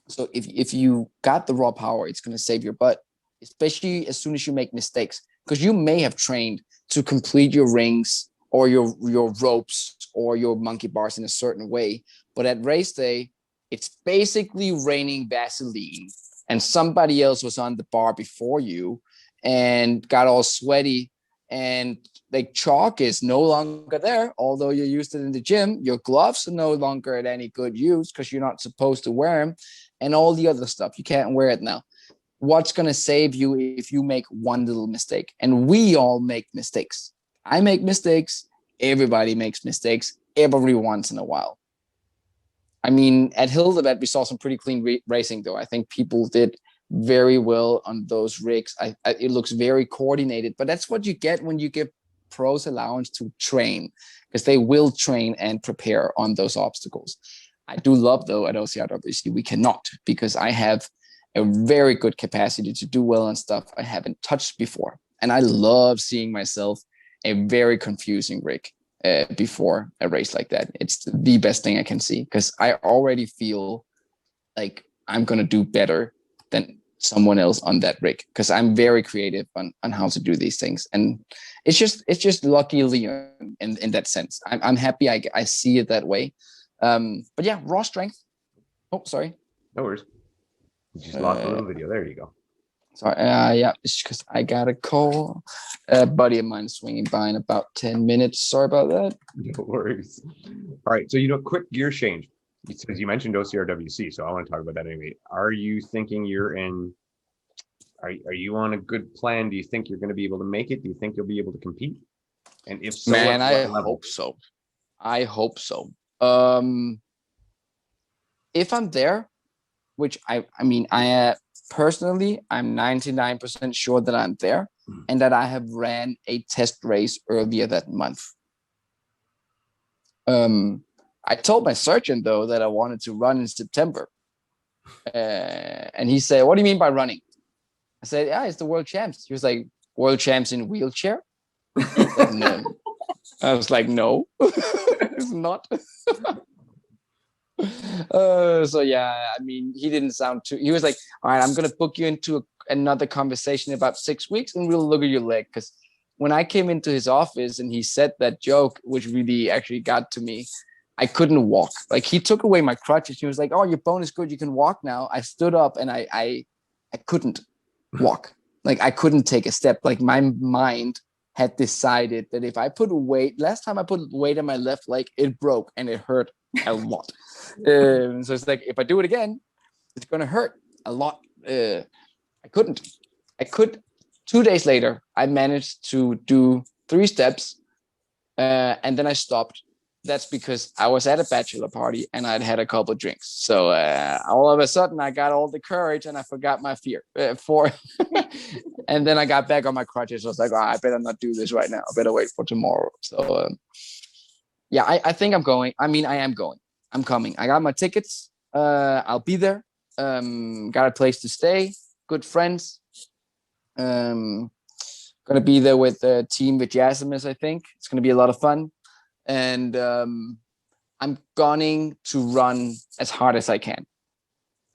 so if you got the raw power, it's going to save your butt, especially as soon as you make mistakes, because you may have trained to complete your rings or your ropes or your monkey bars in a certain way, but at race day, it's basically raining Vaseline, and somebody else was on the bar before you and got all sweaty, and like chalk is no longer there. Although you used it in the gym, your gloves are no longer at any good use because you're not supposed to wear them, and all the other stuff. You can't wear it now. What's going to save you if you make one little mistake? And we all make mistakes. I make mistakes. Everybody makes mistakes every once in a while. I mean, at Hildebrand, we saw some pretty clean racing, though. I think people did very well on those rigs. It looks very coordinated, but that's what you get when you give pros allowance to train, because they will train and prepare on those obstacles. I do love, though, at OCRWC, we cannot, because I have a very good capacity to do well on stuff I haven't touched before. And I love seeing myself a very confusing rig before a race like that. It's the best thing I can see, because I already feel like I'm going to do better than someone else on that rig, because I'm very creative on how to do these things. And it's just luckily in that sense. I'm happy I see it that way. But yeah, raw strength. Oh, sorry. No worries. You just lost a little video. There you go. Sorry. Yeah, it's because I got a call. A buddy of mine swinging by in about 10 minutes. Sorry about that. No worries. All right. So, quick gear change. Because you mentioned OCRWC, so I want to talk about that anyway. Are you thinking you're in? Are you on a good plan? Do you think you're going to be able to make it? Do you think you'll be able to compete? And if so, man, I hope so. I hope so. If I'm there, which I mean, personally, I'm 99% sure that I'm there, and that I have ran a test race earlier that month. I told my surgeon, though, that I wanted to run in September. And he said, "What do you mean by running?" I said, "Yeah, it's the world champs." He was like, "World champs in wheelchair?" No. I was like, "No, it's not." So yeah, I mean, he didn't sound too. He was like, "All right, I'm gonna book you into another conversation in about 6 weeks, and we'll look at your leg." Because when I came into his office and he said that joke, which really actually got to me, I couldn't walk. Like, he took away my crutches. He was like, "Oh, your bone is good. You can walk now." I stood up and I couldn't walk. Like, I couldn't take a step. Like, my mind had decided that if I put weight, last time I put weight on my left leg, it broke and it hurt a lot. So it's like, if I do it again, it's going to hurt a lot. I couldn't. 2 days later, I managed to do 3 steps, and then I stopped. That's because I was at a bachelor party and I'd had a couple of drinks. So all of a sudden, I got all the courage and I forgot my fear. And then I got back on my crutches. I was like, I better not do this right now. I better wait for tomorrow. So yeah, I think I'm going. I mean, I am going. I'm coming. I got my tickets. I'll be there. Got a place to stay. Good friends. Gonna be there with the team with Yasimis, I think. It's gonna be a lot of fun. And I'm going to run as hard as I can.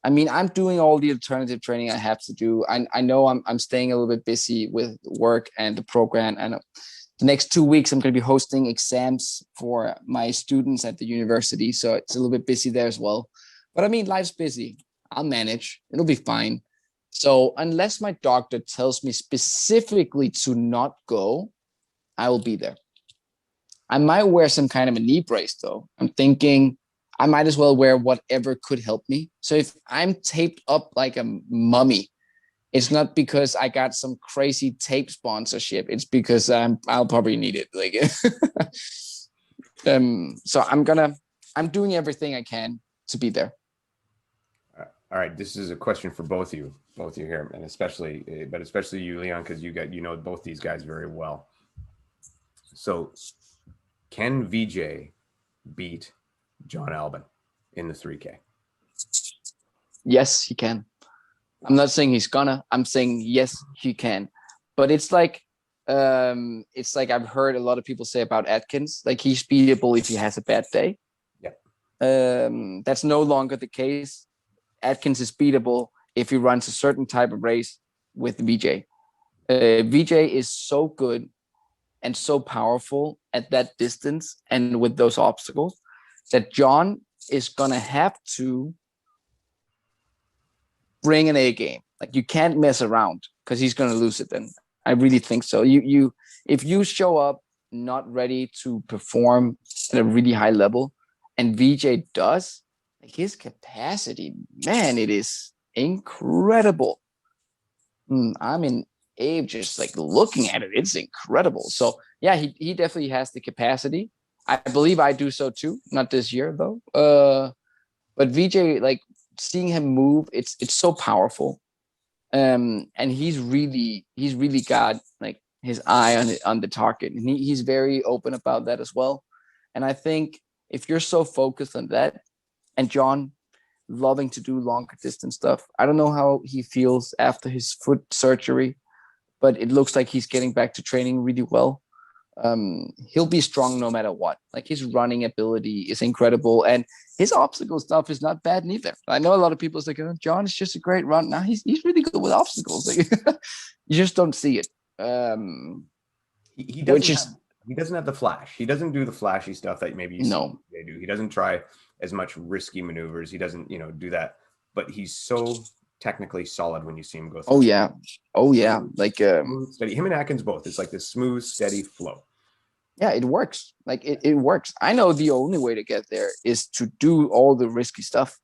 I mean, I'm doing all the alternative training I have to do. I know I'm staying a little bit busy with work and the program, and the next 2 weeks, I'm going to be hosting exams for my students at the university. So it's a little bit busy there as well. But I mean, life's busy. I'll manage. It'll be fine. So unless my doctor tells me specifically to not go, I will be there. I might wear some kind of a knee brace though. I'm thinking I might as well wear whatever could help me. So if I'm taped up like a mummy, it's not because I got some crazy tape sponsorship. It's because I'll probably need it. Like, so I'm doing everything I can to be there. All right, this is a question for both of you here, and especially you, Leon, because you know both these guys very well. So, can VJ beat John Albin in the 3K? Yes, he can. I'm not saying he's gonna. I'm saying yes, he can. But it's like I've heard a lot of people say about Atkins, like he's beatable if he has a bad day. Yeah. That's no longer the case. Atkins is beatable if he runs a certain type of race with VJ. VJ is so good and so powerful at that distance and with those obstacles that John is gonna have to bring an A game. Like, you can't mess around because he's gonna lose it then. I really think so. If you show up not ready to perform at a really high level, and VJ does, like, his capacity, man, it is incredible. I'm in Abe just like looking at it. It's incredible. So yeah, he definitely has the capacity. I believe I do so too. Not this year though. But VJ, like, seeing him move, it's so powerful. And he's really got like his eye on the target, and he's very open about that as well. And I think if you're so focused on that, and John loving to do longer distance stuff, I don't know how he feels after his foot surgery, but it looks like he's getting back to training really well. He'll be strong no matter what. Like, his running ability is incredible, and his obstacle stuff is not bad neither. I know a lot of people say, oh, John is just a great run. Now he's really good with obstacles. Like, you just don't see it. He doesn't have the flash. He doesn't do the flashy stuff that maybe you see they do. He doesn't try as much risky maneuvers. He doesn't, do that. But he's so technically solid when you see him go through. Oh yeah. Like steady. Him and Atkins both. It's like this smooth, steady flow. Yeah, it works. Like, it works. I know the only way to get there is to do all the risky stuff.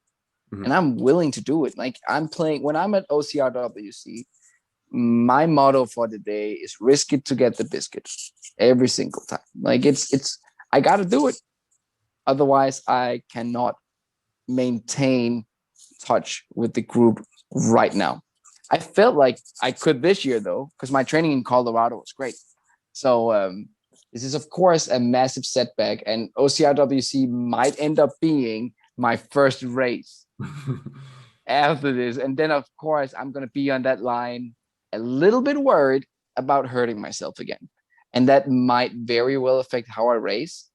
Mm-hmm. And I'm willing to do it. Like, when I'm at OCRWC, my motto for the day is risk it to get the biscuits every single time. Like, I got to do it. Otherwise, I cannot maintain touch with the group right now. I felt like I could this year though, because my training in Colorado was great. So this is of course a massive setback, and OCRWC might end up being my first race after this. And then of course I'm going to be on that line a little bit worried about hurting myself again. And that might very well affect how I race.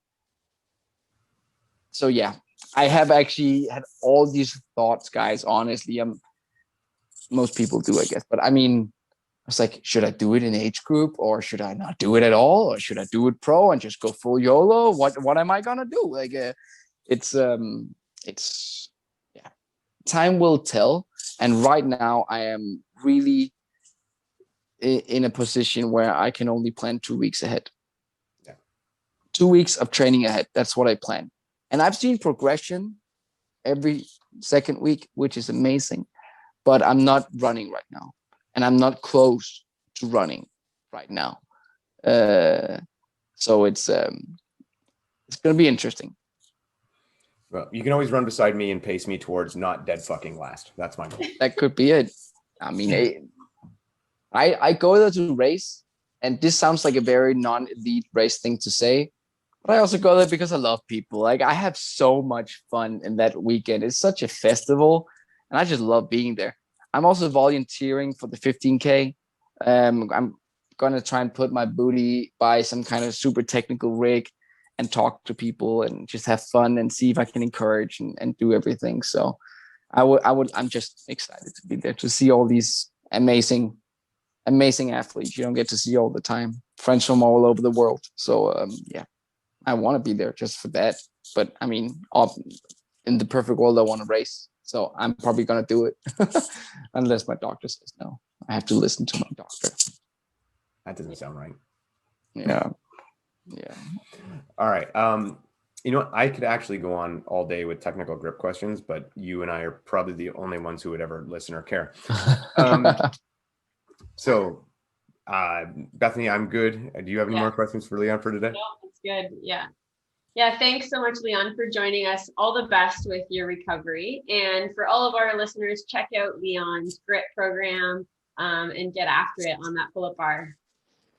So yeah, I have actually had all these thoughts, guys. Honestly, most people do, I guess. But I mean, I was like, should I do it in age group, or should I not do it at all, or should I do it pro and just go full YOLO? What am I gonna do? Like, it's yeah, time will tell. And right now, I am really in a position where I can only plan 2 weeks ahead. Yeah, 2 weeks of training ahead. That's what I plan. And I've seen progression every second week, which is amazing. But I'm not running right now, and I'm not close to running right now. So it's going to be interesting. Well, you can always run beside me and pace me towards not dead fucking last. That's my goal. That could be it. I mean, I go there to race, and this sounds like a very non-elite race thing to say, but I also go there because I love people. Like, I have so much fun in that weekend. It's such a festival, and I just love being there. I'm also volunteering for the 15K. I'm going to try and put my booty by some kind of super technical rig and talk to people and just have fun and see if I can encourage and do everything. So I'm just excited to be there, to see all these amazing athletes you don't get to see all the time. friends from all over the world. So yeah, I want to be there just for that. But I mean, in the perfect world, I want to race. So I'm probably gonna do it, unless my doctor says no. I have to listen to my doctor. That doesn't sound right. Yeah. Yeah. All right. You know what? I could actually go on all day with technical grip questions, but you and I are probably the only ones who would ever listen or care. So, Bethany, I'm good. Do you have any more questions for Leon for today? No, that's good. Yeah. Yeah, thanks so much, Leon, for joining us. All the best with your recovery. And for all of our listeners, check out Leon's grit program and get after it on that pull-up bar.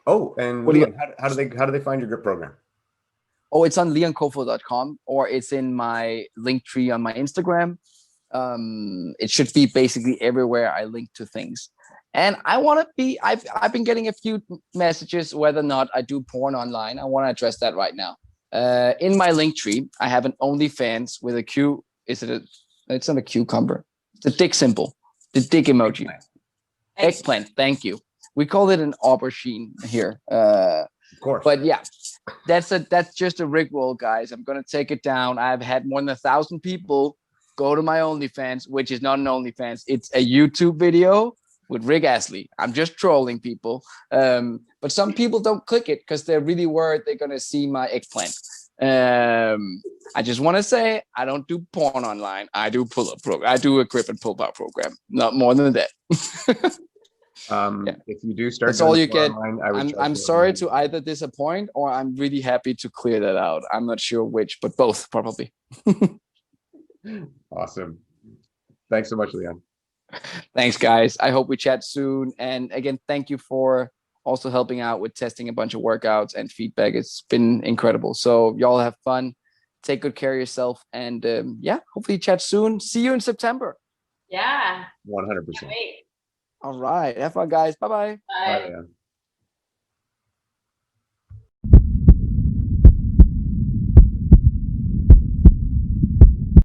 Oh, and Leon, how do they find your grip program? Oh, it's on leonkofoed.com, or it's in my link tree on my Instagram. It should be basically everywhere I link to things. And I want to be, I've been getting a few messages whether or not I do porn online. I want to address that right now. In my link tree, I have an OnlyFans with a Q. It's not a cucumber. It's a dick symbol, the dick emoji. Eggplant. Thank you. We call it an aubergine here. Of course. But yeah, that's just a Rickroll, guys. I'm gonna take it down. I've had more than 1,000 people go to my OnlyFans, which is not an OnlyFans. It's a YouTube video with Rick Astley. I'm just trolling people. But some people don't click it because they're really worried they're gonna see my eggplant. I just want to say I don't do porn online. I do pull-up program. I do a grip and pull-up program. Not more than that. If you do start, that's all you get. online, I'm sorry to either disappoint or I'm really happy to clear that out. I'm not sure which, but both probably. Awesome. Thanks so much, Leon. Thanks, guys. I hope we chat soon. And again, thank you for also helping out with testing a bunch of workouts and feedback. It's been incredible. So y'all have fun. Take good care of yourself. And yeah, hopefully chat soon. See you in September. Yeah. 100%. Wait. All right. Have fun, guys. Bye-bye. Bye. Bye.